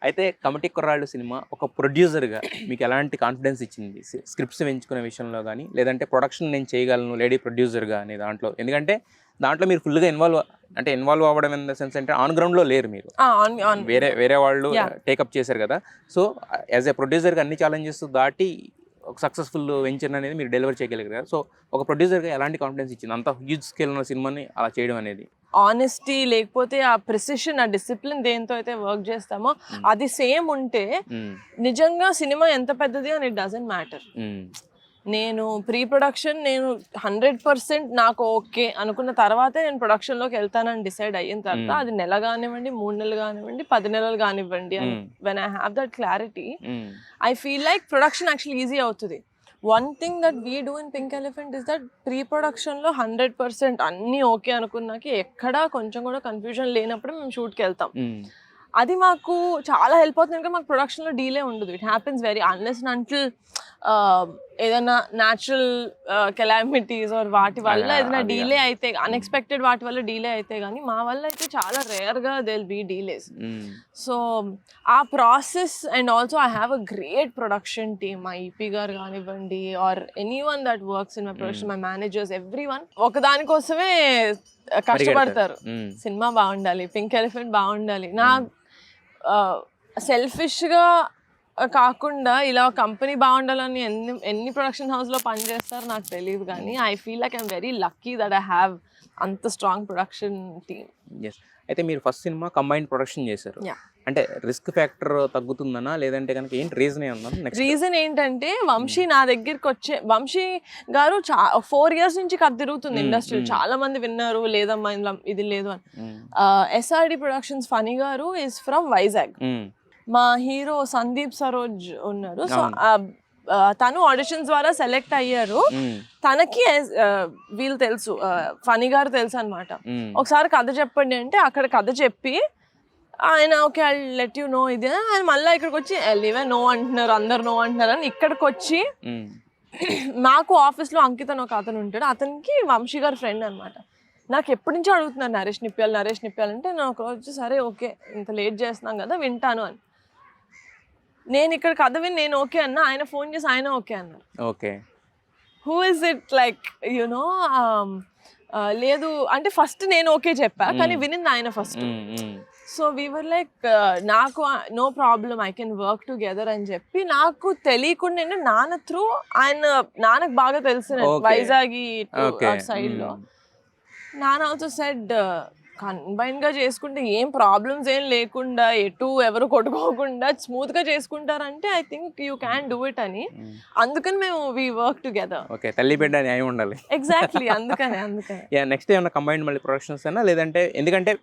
అయితే కమిటీ కుర్రాళ్ళు సినిమా ఒక ప్రొడ్యూసర్గా మీకు ఎలాంటి కాన్ఫిడెన్స్ ఇచ్చింది స్క్రిప్ట్స్ ఎంచుకునే విషయంలో కానీ, లేదంటే ప్రొడక్షన్ నేను చేయగలను లేడీ ప్రొడ్యూసర్గా అనే దాంట్లో? ఎందుకంటే దాంట్లో మీరు ఫుల్గా ఇన్వాల్వ్ అవ్వడం ఇన్ ద సెన్స్ అంటే ఆన్ గ్రౌండ్లో లేరు మీరు, వేరే వాళ్ళు టేకప్ చేశారు కదా. సో యాజ్ ఏ ప్రొడ్యూసర్గా అన్ని ఛాలెంజెస్ దాటి ఒక సక్సెస్ఫుల్ వెంచర్ అనేది మీరు డెలివర్ చేయగలిగారు కదా. సో ఒక ప్రొడ్యూసర్గా ఎలాంటి కాన్ఫిడెన్స్ ఇచ్చింది అంత హ్యూజ్ స్కేల్ ఉన్న సినిమాని అలా చేయడం అనేది? ఆనెస్టీ, లేకపోతే ఆ ప్రిసిషన్, ఆ డిసిప్లిన్ దేంతో అయితే వర్క్ చేస్తామో అది సేమ్ ఉంటే నిజంగా సినిమా ఎంత పెద్దది అని ఇట్ డజంట్ మ్యాటర్. నేను ప్రీ ప్రొడక్షన్ నేను 100% నాకు ఓకే అనుకున్న తర్వాతే నేను ప్రొడక్షన్లోకి వెళ్తానని డిసైడ్ అయిన తర్వాత అది నెల కానివ్వండి, 3 నెలలు కానివ్వండి, 10 నెలలు కానివ్వండి, అని when I have that clarity I feel like production actually easy అవుతుంది. One thing that we do in pink elephant is that ప్రీ ప్రొడక్షన్లో 100% అన్నీ ఓకే అనుకున్నాకి ఎక్కడా కొంచెం కూడా కన్ఫ్యూజన్ లేనప్పుడు మేము షూట్కి వెళ్తాం. అది మాకు చాలా హెల్ప్ అవుతుంది. ఎందుకంటే మాకు ప్రొడక్షన్లో డీలే ఉండదు. It happens very unless until ఏదైనా న్యాచురల్ కెలామిటీస్ ఆర్ వాటి వల్ల ఏదైనా డీలే అయితే, అన్ఎక్స్పెక్టెడ్ వాటి వల్ల డీలే అయితే, కానీ మా వల్ల అయితే చాలా రేర్గా they will be delays. So ఆ process and also I have a great production team. మా ఈపీ గారు కానివ్వండి or anyone that works in my production, my managers, everyone ఒకదానికోసమే కష్టపడతారు. సినిమా బాగుండాలి, పింక్ ఎలిఫెంట్ బాగుండాలి. నా సెల్ఫిష్గా కాకుండా ఇలా కంపెనీ బాగుండాలని ఎన్ని ప్రొడక్షన్ హౌస్లో పనిచేస్తారో నాకు తెలియదు, కానీ I feel like I'm very lucky that I have అంత స్ట్రాంగ్ ప్రొడక్షన్ టీమ్. ఎస్. అయితే మీరు ఫస్ట్ సినిమా కంబైన్డ్ ప్రొడక్షన్ చేశారు, అంటే రిస్క్ ఫ్యాక్టర్ తగ్గుతుందనా, లేదంటే కనుక ఏంటి రీజన్ ఏమన్నా? రీజన్ ఏంటంటే వంశీ నా దగ్గరికి వంశీ గారు 4 years నుంచి కథ తిరుగుతుంది ఇండస్ట్రీ. చాలా మంది విన్నారు, లేదమ్మా ఇది లేదు అని. ఎస్ఆర్డి ప్రొడక్షన్స్ ఫనీ గారు ఈజ్ ఫ్రమ్ వైజాగ్. మా హీరో సందీప్ సరోజ్ ఉన్నారు. సో తను ఆడిషన్స్ ద్వారా సెలెక్ట్ అయ్యారు. తనకి వీళ్ళు తెలుసు, ఫనీ గారు తెలుసు అనమాట. ఒకసారి కథ చెప్పండి అంటే అక్కడ కథ చెప్పి ఆయన okay I let you know ఇది, ఆయన మళ్ళీ ఇక్కడికి వచ్చి లీవే నో అంటున్నారు, అందరు నో అంటున్నారు అని ఇక్కడికి వచ్చి నాకు ఆఫీస్లో అంకిత్ అని ఒక అతను ఉంటాడు, అతనికి వంశీ గారు ఫ్రెండ్ అనమాట. నాకు ఎప్పటి నుంచో అడుగుతున్నారు నరేష్ నిప్పాలంటే నేను ఒకరోజు సరే ఓకే ఇంత లేట్ చేస్తున్నాం కదా వింటాను అని. నేను ఇక్కడ కథ విని నేను ఓకే అన్నా, ఆయన ఫోన్ చేసి ఆయన ఓకే అన్నారు. Okay, who is it like you know లేదు అంటే ఫస్ట్ నేను ఓకే చెప్పా, కానీ వినింది ఆయన first. So we were like నాకు no problem I can work together అని చెప్పి, నాకు తెలియకుండా నాన్న త్రూ నాన్నకు బాగా తెలిసిన వైజాగ్ సైడ్ లో నాన్న ఆల్సో సెడ్ కంబైన్ గా చేసుకుంటే ఏం ప్రాబ్లమ్స్ ఏం లేకుండా ఎటు ఎవరు కొట్టుకోకుండా స్మూత్ గా చేసుకుంటారంటే I think you can do it అని. అందుకని మేము వి వర్క్ టుగెదర్. ఓకే, తల్లి బిడ్డ న్యాయం ఉండాలి. ఎగ్జాక్ట్లీ, అందుకనే. నెక్స్ట్ ఏమన్నా కంబైన్డ్ మళ్ళీ ప్రొడక్షన్స్ అయినా, లేదంటే ఎందుకంటే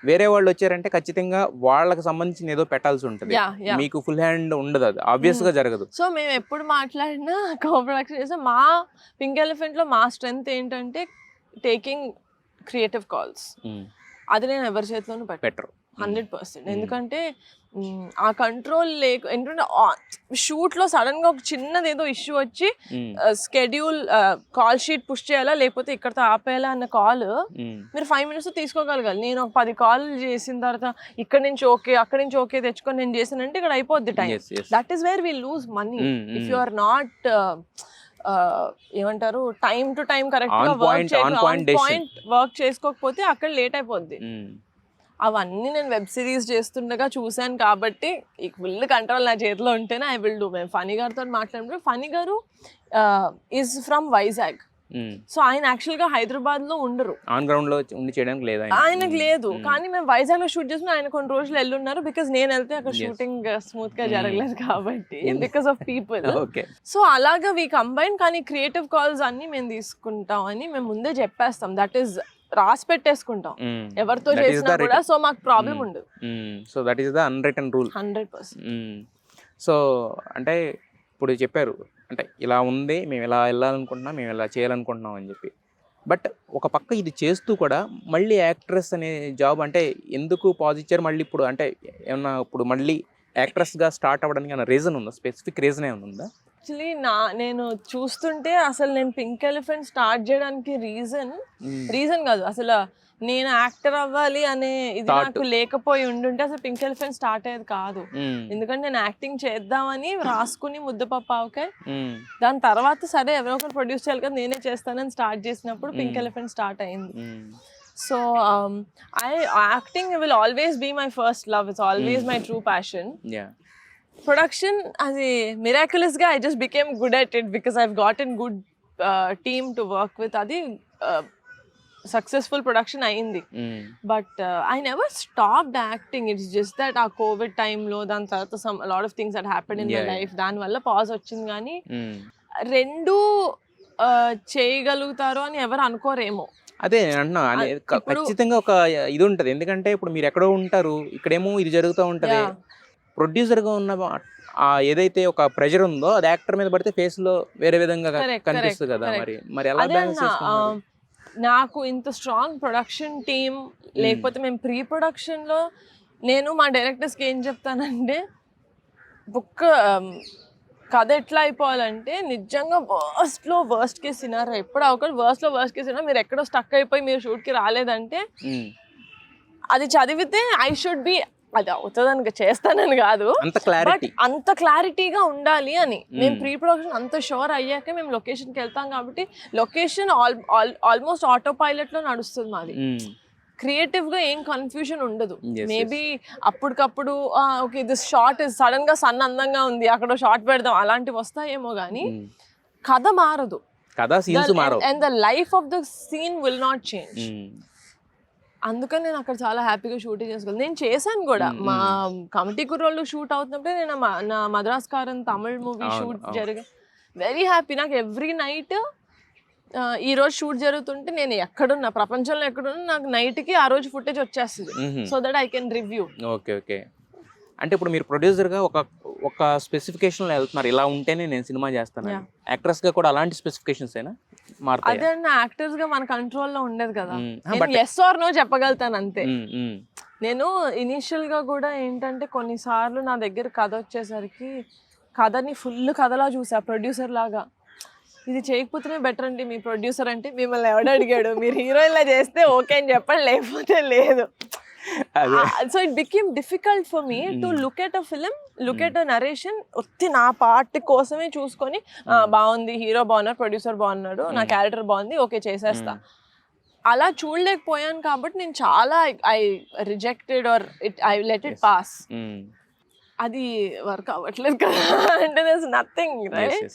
వేరే వాళ్ళు వచ్చారంటే ఖచ్చితంగా వాళ్ళకి సంబంధించిన ఏదో పెట్టాల్సి ఉంటుంది, మీకు ఫుల్ హ్యాండ్ ఉండదు, అది ఆబ్వియస్ గా జరగదు. సో మేము ఎప్పుడు మాట్లాడినా కో ప్రొడక్షన్ చేస్తే మా పింక్ ఎలిఫెంట్ లో మా స్ట్రెంగ్త్ ఏంటంటే టేకింగ్ క్రియేటివ్ కాల్స్. అది నేను ఎవరి చేతిలోనూ పెట్టరు 100%. ఎందుకంటే ఆ కంట్రోల్ ఏంటంటే షూట్లో సడన్గా ఒక చిన్నది ఏదో ఇష్యూ వచ్చి స్కెడ్యూల్ కాల్ షీట్ పుష్ చేయాలా లేకపోతే ఇక్కడతో ఆపేయాలా అన్న కాల్ మీరు 5 minutes తీసుకోగలగాలి. నేను ఒక 10 కాల్ చేసిన తర్వాత ఇక్కడ నుంచి ఓకే అక్కడి నుంచి ఓకే తెచ్చుకొని నేను చేసానంటే ఇక్కడ అయిపోద్ది time. That is where we lose money if you are not ఏమంటారు టైం టు టైం కరెక్ట్ గా వర్క్ చేసుకోకపోతే అక్కడ లేట్ అయిపోద్ది. అవన్నీ నేను వెబ్ సిరీస్ చేస్తుండగా చూశాను కాబట్టి ఈ ఫుల్ కంట్రోల్ నా చేతిలో ఉంటేనే ఐ విల్ డూ. మేము ఫనీ గారితో మాట్లాడినప్పుడు ఫనీ గారు ఈజ్ ఫ్రమ్ వైజాగ్. సో ఆయన యాక్చువల్ గా హైదరాబాద్ లో ఉండరు, ఆన్ గ్రౌండ్ లో ఉండి చేయడానికి లేదు ఆయనకు లేదు. కానీ మేము వైజాగ్ లో షూట్ చేసిన ఆయన కొన్ని రోజులు వెళ్ళున్నారు, బికాస్ నేను వెళ్తే అక్కడ షూటింగ్ స్మూత్ గా జరగలేదు కాబట్టి, బికాస్ ఆఫ్ పీపుల్. సో అలాగా వీ కంబైన్. కానీ క్రియేటివ్ కాల్స్ అన్ని మేము తీసుకుంటాం అని మేము ముందే చెప్పేస్తాం. దట్ ఈస్ రాసి పెట్టేసుకుంటాం ఎవరితో చేసినా కూడా. సో మాకు ప్రాబ్లం ఉండదు. So that is the unwritten rule 100%. So అంటే ఇప్పుడు చెప్పారు అంటే ఇలా ఉంది, మేము ఇలా వెళ్ళాలనుకుంటున్నాం, మేము ఇలా చేయాలనుకుంటున్నాం అని చెప్పి. బట్ ఒక పక్క ఇది చేస్తూ కూడా మళ్ళీ యాక్ట్రెస్ అనే జాబ్ అంటే ఎందుకు పాజ్ ఇచ్చారు మళ్ళీ ఇప్పుడు? అంటే ఏమన్నా ఇప్పుడు మళ్ళీ యాక్ట్రెస్గా స్టార్ట్ అవ్వడానికి ఏమైనా రీజన్ ఉందా? స్పెసిఫిక్ రీజన్ ఏమైనా ఉందా? యాక్చువల్లీ నేను చూస్తుంటే అసలు నేను పింక్ ఎలిఫెంట్ స్టార్ట్ చేయడానికి రీజన్ కాదు, అసలు నేను యాక్టర్ అవ్వాలి అనే ఇది నాకు లేకపోయి ఉండుంటే అసలు పింక్ ఎలిఫెంట్ స్టార్ట్ అయ్యేది కాదు. ఎందుకంటే నేను యాక్టింగ్ చేద్దామని రాసుకుని ముద్దపప్పు ఆవకాయ, దాని తర్వాత సరే ఎవరో ఒకరు ప్రొడ్యూస్ చేయాలి కదా నేనే చేస్తానని స్టార్ట్ చేసినప్పుడు పింక్ ఎలిఫెంట్ స్టార్ట్ అయింది. So acting will always be my first love, it's always my true passion. Production అది మిరాక్యులస్ గా I just became good at it because I gotten good team to work with. అది successful production అయింది. But I never stopped acting. It's just that uh covid టైంలో దాని తర్వాత some lot of things that happened in my life, దాని వల్ల pause వచ్చింది. కానీ రెండు చేయగలుగుతారు అని ఎవరు అనుకోరేమో. అదే అంటున్నా, ఖచ్చితంగా ఒక ఇది ఉంటుంది. ఎందుకంటే ఇప్పుడు మీరు ఎక్కడో ఉంటారు, ఇక్కడేమో ఇది జరుగుతూ ఉంటుంది. ప్రొడ్యూసర్గా ఉన్న ఏదైతే ఒక ప్రెషర్ ఉందో అది యాక్టర్ మీద పడితే ఫేస్ లో వేరే విధంగా కనిపిస్తుంది కదా. మరి ఎలా బ్యాలెన్స్ చేసుకుంటారు? నాకు ఇంత స్ట్రాంగ్ ప్రొడక్షన్ టీమ్ లేకపోతే మేము ప్రీ ప్రొడక్షన్లో నేను మా డైరెక్టర్స్కి ఏం చెప్తానంటే బుక్ కథ ఎట్లా అయిపోవాలంటే నిజంగా వర్స్ట్ కేస్ సినారో ఎప్పుడు ఒకటి వర్స్ట్ కేస్ సినారో మీరు ఎక్కడో స్టక్ అయిపోయి మీరు షూట్కి రాలేదంటే అది చదివితే ఐ షుడ్ బి అది అవుతుందని చేస్తానని కాదు, బట్ అంత క్లారిటీగా ఉండాలి అని. మేము ప్రీ ప్రొడక్షన్ అంత షూర్ అయ్యాక మేము లొకేషన్కి వెళ్తాం కాబట్టి లొకేషన్ ఆల్మోస్ట్ ఆటో పైలట్ లో నడుస్తుంది మాది. క్రియేటివ్ గా ఏం కన్ఫ్యూజన్ ఉండదు. మేబీ అప్పటికప్పుడు ఓకే దిస్ షార్ట్ సడన్ గా సన్ అందంగా ఉంది అక్కడ షార్ట్ పెడదాం అలాంటివి వస్తాయేమో కానీ కథ మారదు, and the life of the scene will not change. అందుకని నేను అక్కడ చాలా హ్యాపీగా షూటింగ్ చేసుకోవాలి. నేను చేశాను కూడా, మా కమిటీ కుర్రోళ్ళు షూట్ అవుతున్నప్పుడే నేను నా మద్రాస్ కారన్ తమిళ్ మూవీ షూట్ జరిగి వెరీ హ్యాపీ. నాకు ఎవ్రీ నైట్ ఈ రోజు షూట్ జరుగుతుంటే నేను ఎక్కడున్నా ప్రపంచంలో ఎక్కడున్నా నాకు నైట్కి ఆ రోజు ఫుటేజ్ వచ్చేస్తుంది, so that I can review. Okay okay. అంటే ఇప్పుడు మీరు ప్రొడ్యూసర్గా ఒక స్పెసిఫికేషన్లో వెళ్తున్నారు, ఇలా ఉంటేనే నేను సినిమా చేస్తాను. యాక్ట్రెస్గా కూడా అలాంటి స్పెసిఫికేషన్స్ అయినా అదే యాక్టర్స్ గా మన కంట్రోల్లో ఉండదు కదా. ఎస్ ఆర్ నో చెప్పగలుగుతాను అంతే. నేను ఇనీషియల్ గా కూడా ఏంటంటే కొన్నిసార్లు నా దగ్గర కథ వచ్చేసరికి కథని ఫుల్ కథలా చూసా ప్రొడ్యూసర్ లాగా. ఇది చేయకపోతేనే బెటర్ అండి మీ ప్రొడ్యూసర్ అంటే, మిమ్మల్ని ఎవడు అడిగాడు, మీరు హీరోయిన్ లా చేస్తే ఓకే అని చెప్పండి లేకపోతే లేదు. So it became difficult for me to look at a film, look at a narration ఒత్తి నా పార్ట్ కోసమే చూసుకొని బాగుంది, హీరో బాగున్నారు, ప్రొడ్యూసర్ బాగున్నాడు, నా క్యారెక్టర్ బాగుంది, ఓకే చేసేస్తా. అలా చూడలేకపోయాను కాబట్టి నేను చాలా I rejected or I let it pass. అది వర్క్ అవ్వట్లేదు కదా అంటే there's nothing, right?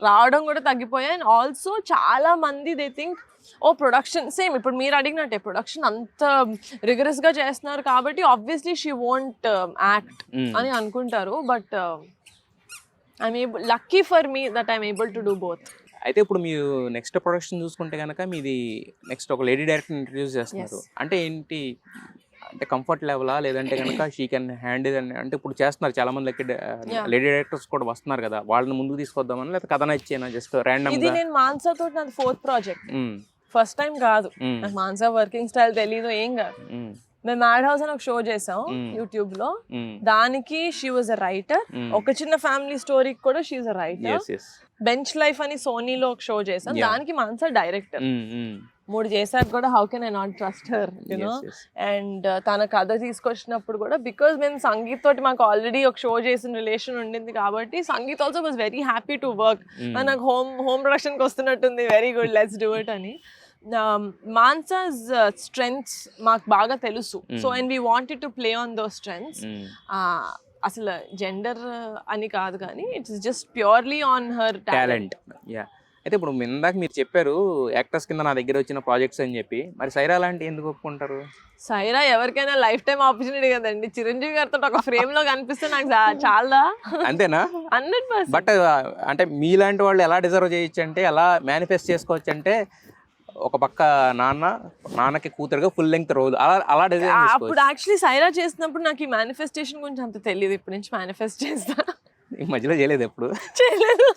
రావడం కూడా తగ్గిపోయాయి. అండ్ ఆల్సో చాలా మంది they think oh production same ఇప్పుడు మీరు అడిగినట్టే ప్రొడక్షన్ అంత రిగరస్ గా చేస్తున్నారు కాబట్టి ఆబ్వియస్లీ షీ వోంట్ యాక్ట్ అని అనుకుంటారు. But I'm able, lucky for me that I'm able to do both. అయితే ఇప్పుడు మీరు నెక్స్ట్ ప్రొడక్షన్ చూసుకుంటే కనుక మీది నెక్స్ట్ ఒక లేడీ డైరెక్టర్ ఇంట్రడ్యూస్ చేస్తున్నారు. అంటే ఏంటి అంటే కంఫర్ట్ లెవెలా లేదంటే కనుక షీ కెన్ హ్యాండిల్ అని అంటే ఇప్పుడు చేస్తున్నారు చాలా మంది లేడీ డైరెక్టర్స్ కూడా వస్తున్నారు కదా, వాళ్ళని ముందుకు తీసుకొద్దామని లేదా కథ నచ్చేనా జస్ట్ ర్యాండమ్? ఇది నేను మాన్సా తోటి నాది 4th ప్రాజెక్ట్, ఫస్ట్ టైం కాదు. నాకు మాన్సా వర్కింగ్ స్టైల్ తెలీదు ఏం కాదు. మేము మ్యాడ్ హౌస్ అని ఒక షో చేసాం యూట్యూబ్ లో, దానికి షీ వాజ్ అ రైటర్. ఒక చిన్న ఫ్యామిలీ స్టోరీకి కూడా she was a writer. Bench life అని సోనీలో ఒక షో చేసాం, దానికి మాన్సా డైరెక్టర్. 3 చేశాక కూడా how can I not trust her you know. And తన కథ తీసుకొచ్చినప్పుడు కూడా బికాజ్ మేము సంగీత్ తోటి మాకు ఆల్రెడీ ఒక షో చేసిన రిలేషన్ ఉండింది కాబట్టి Sangeeth also was very happy to work. నాకు హోమ్ ప్రొడక్షన్కి వస్తున్నట్టుంది, very good let's do it అని. మాన్సాస్ స్ట్రెంగ్స్ మాకు బాగా తెలుసు, so and we wanted to play on those strengths. అసలు జెండర్ అని కాదు కానీ it's just purely on her talent. అయితే ఇప్పుడు ఇందాక మీరు చెప్పారు యాక్టర్స్ కింద నా దగ్గర వచ్చిన ప్రాజెక్ట్స్ అని చెప్పి, మరి సైరా లాంటి ఎందుకు ఒప్పుకుంటారు? సైరా ఎవరికైనా లైఫ్ టైం ఆపర్చునిటీ కదండి. చిరంజీవి గారితో ఒక ఫ్రేమ్ లో కనిపిస్తే నాకు చాలా అంతేనా? 100%. బట్ అంటే మీలాంటి వాళ్ళు ఎలా డిజర్వ్ చేయొచ్చు అంటే, ఎలా మేనిఫెస్ట్ చేసుకోవచ్చు అంటే, ఒక పక్క నాన్నకి కూతురుగా ఫుల్ లెంగ్త్ రోల్ అలా డిజైన్. అప్పుడు యాక్చువల్లీ సైరా చేసినప్పుడు నాకు ఈ మేనిఫెస్టేషన్ గురించి అంత తెలియదు, ఇప్పటి నుంచి మేనిఫెస్ట్ చేస్తా. ఈ మధ్యలో చేయలేదు ఎప్పుడు. చేయలేదు.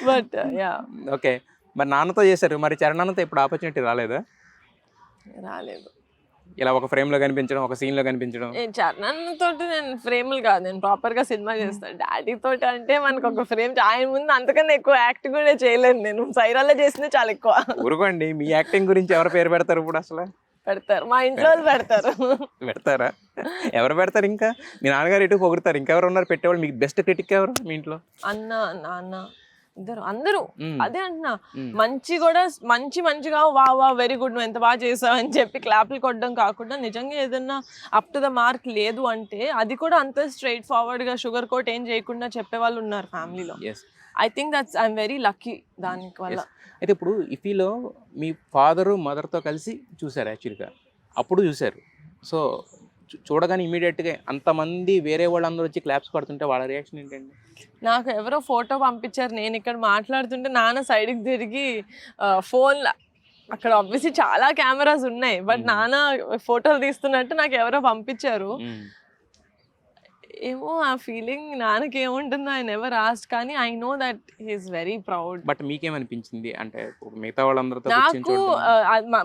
But yeah okay. మరి నాన్నతో చేశారు, మరి చరణ్ ఇప్పుడు ఆపర్చునిటీ రాలేదా? రాలేదు. ఇలా ఒక ఫ్రేమ్లో కనిపించడం, ఒక సీన్లో కనిపించడం? చరణ్ తోటి నేను ఫ్రేములు కాదు, నేను ప్రాపర్గా సినిమా చేస్తాను. డాడీ తోటి అంటే మనకు ఒక ఫ్రేమ్, ఆయన ముందు అంతకన్నా ఎక్కువ యాక్ట్ కూడా చేయలేను నేను. సైరాలో చేసిందే చాలా ఎక్కువ. ఊరుకోండి, మీ యాక్టింగ్ గురించి ఎవరు పేరు పెడతారు ఇప్పుడు అసలు? పెడతారు, మా ఇంట్లో వాళ్ళు పెడతారు. పెడతారా? ఎవరు పెడతారు? ఇంకా మీ నాన్నగారు ఇటు పొగుడతారు, ఇంకెవరు ఉన్నారు పెట్టేవాళ్ళు? మీకు బెస్ట్ క్రిటిక్ ఎవరు మీ ఇంట్లో? అన్న, నాన్న, ఇద్దరు, అందరూ. అదే అంటున్నా, మంచిగా వా వెరీ గుడ్, నువ్వు ఎంత బాగా చేసావు అని చెప్పి క్లాప్లు కొట్టడం కాకుండా, నిజంగా ఏదన్నా అప్ టు ద మార్క్ లేదు అంటే అది కూడా అంత స్ట్రైట్ ఫార్వర్డ్గా షుగర్ కోట్ ఏం చేయకుండా చెప్పే వాళ్ళు ఉన్నారు ఫ్యామిలీలో. I think that's I'm very lucky దానికి వల్ల. అయితే ఇప్పుడు ఇఫీలో మీ ఫాదరు మదర్తో కలిసి చూశారు యాక్చువల్గా, అప్పుడు చూశారు. సో చూడగానే ఇమీడియట్గా అంతమంది వేరే వాళ్ళందరూ వచ్చి క్లాప్స్ పడుతుంటే వాళ్ళ రియాక్షన్ ఏంటండి? నాకు ఎవరో ఫోటో పంపించారు, నేను ఇక్కడ మాట్లాడుతుంటే నాన్న సైడ్కి తిరిగి ఫోన్, అక్కడ ఆబ్వియస్లీ చాలా కెమెరాస్ ఉన్నాయి, బట్ నాన్న ఫోటోలు తీస్తున్నట్టు నాకు ఎవరో పంపించారు. ఏమో ఆ ఫీలింగ్ నాన్నకి ఏముంటుందో ఐ నెవర్ ఆస్క్డ్, కానీ I know that he's very proud. But మీకేమనిపించింది అంటే మిగతా వాళ్ళందరితో? నాకు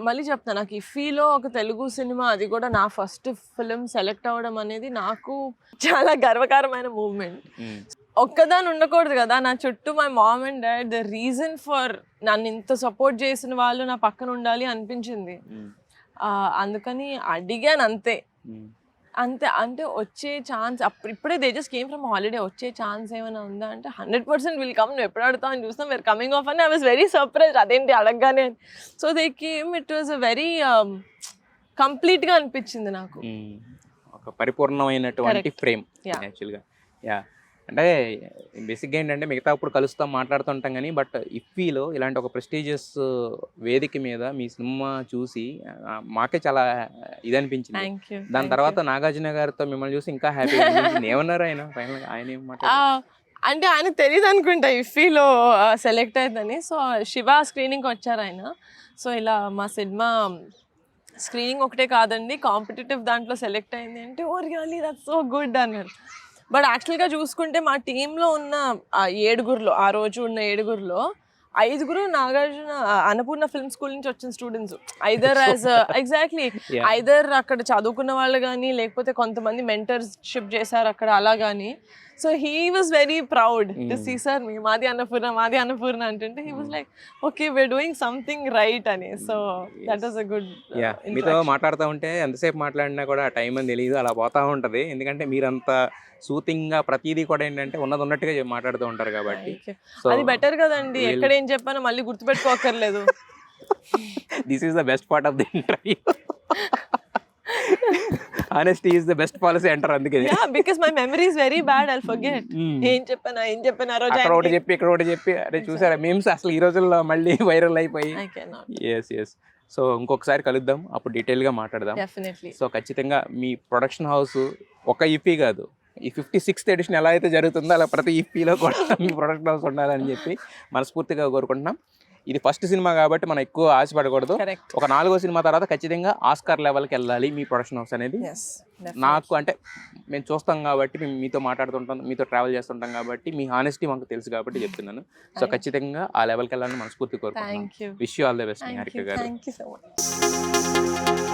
మళ్ళీ చెప్తాను, నాకు ఇఫీలో ఒక తెలుగు సినిమా, అది కూడా నా ఫస్ట్ ఫిలిం సెలెక్ట్ అవ్వడం అనేది నాకు చాలా గర్వకారమైన మూవ్మెంట్. ఒక్కదాని ఉండకూడదు కదా నా చుట్టూ, my mom and dad the reason for నన్ను ఇంత సపోర్ట్ చేసిన వాళ్ళు నా పక్కన ఉండాలి అనిపించింది. అందుకని అడిగాను అంతే. అంటే వచ్చే ఛాన్స్ ఇప్పుడే they just came from holiday, వచ్చే ఛాన్స్ ఏమైనా ఉందా అంటే 100% విల్ కమ్, నువ్వు ఎప్పుడు అడుగుతావు అని చూస్తాం, వేర్ కమింగ్ ఆఫ్ అని. ఐ వాజ్ వెరీ సర్ప్రైజ్, అదేంటి అడగగానే. So they came, it was a very కంప్లీట్గా అనిపించింది నాకు, ఒక పరిపూర్ణమైనటువంటి ఫ్రేమ్ యాక్చువల్గా. యా, అంటే బేసిక్గా ఏంటంటే మిగతా అప్పుడు కలుస్తాం, మాట్లాడుతుంటాం కానీ, బట్ ఇఫీలో ఇలాంటి ఒక ప్రెస్టీజియస్ వేదిక మీద మీ సినిమా చూసి మాకే చాలా ఇది అనిపించింది. దాని తర్వాత నాగార్జున గారితో మిమ్మల్ని చూసి ఇంకా హ్యాపీ అనిపించింది. ఏమన్నారు ఆయన ఫైనల్గా? ఆయన ఏం మాట్లాడారు అంటే ఆయన తెలియదు అనుకుంటా ఇఫీలో సెలెక్ట్ అయిందని. సో శివ స్క్రీనింగ్కి వచ్చారు ఆయన. సో ఇలా మా సినిమా స్క్రీనింగ్ ఒకటే కాదండి, కాంపిటేటివ్ దాంట్లో సెలెక్ట్ అయింది అంటే, ఓ రియల్లీ దట్స్ సో గుడ్ అన్నారు. బట్ యాక్చువల్గా చూసుకుంటే మా టీంలో ఉన్న 7గురిలో, ఆ రోజు ఉన్న 7గురిలో 5గురు నాగార్జున అన్నపూర్ణ ఫిల్మ్ స్కూల్ నుంచి వచ్చిన students. Either as exactly either అక్కడ చదువుకున్న వాళ్ళు కానీ, లేకపోతే కొంతమంది మెంటర్షిప్ చేశారు అక్కడ అలా కానీ. So he was very proud to see sir మాది అన్నపూర్ణ అంటుంటే he was like okay we're doing something right అని. So that was a good. మీతో మాట్లాడుతూ ఉంటే ఎంతసేపు మాట్లాడినా కూడా టైం అని తెలియదు, అలా పోతూ ఉంటుంది. ఎందుకంటే మీరంతా సూతింగ్గా ప్రతిదీ కూడా ఏంటంటే ఉన్నట్టుగా మాట్లాడుతూ ఉంటారు కాబట్టి. అది బెటర్ కదండి, ఎక్కడ ఏం చెప్పానో మళ్ళీ గుర్తుపెట్టుకోకర్లేదు. This is the best part of the interview. Honesty is the best policy అంటారు అందుకే. Yeah, because my memory is very bad, I'll forget. ఏం చెప్పాను ఆ రోజు అక్కడ ఒకటి చెప్పి ఇక్కడ ఒకటి చెప్పి, అరే చూసారా మీమ్స్ అసలు ఈ రోజుల్లో మళ్ళీ వైరల్ అయిపోయి. ఎస్. సో ఇంకొకసారి కలుద్దాం, అప్పుడు డీటెయిల్గా మాట్లాడదాం. డెఫినెట్లీ. సో ఖచ్చితంగా మీ ప్రొడక్షన్ హౌస్ ఒక ఈపీ కాదు, ఈ 56th ఎడిషన్ ఎలా అయితే జరుగుతుందో అలా ప్రతి ఈపీలో కూడా మీ ప్రొడక్షన్ హౌస్ ఉండాలని చెప్పి మనస్ఫూర్తిగా కోరుకుంటున్నాం. ఇది ఫస్ట్ సినిమా కాబట్టి మనం ఎక్కువ ఆశపడకూడదు. ఒక 4వ సినిమా తర్వాత ఖచ్చితంగా ఆస్కార్ లెవెల్కి వెళ్ళాలి మీ ప్రొడక్షన్ హౌస్ అనేది. నాకు అంటే మేము చూస్తాం కాబట్టి, మేము మీతో మాట్లాడుతుంటాం, మీతో ట్రావెల్ చేస్తుంటాం కాబట్టి, మీ హానెస్టీ మాకు తెలుసు కాబట్టి చెప్తున్నాను. సో ఖచ్చితంగా ఆ లెవెల్కి వెళ్ళాలని మనస్ఫూర్తి కోరుకుంటున్నాను. Wish you all the best Harika గారు. Thank you so much.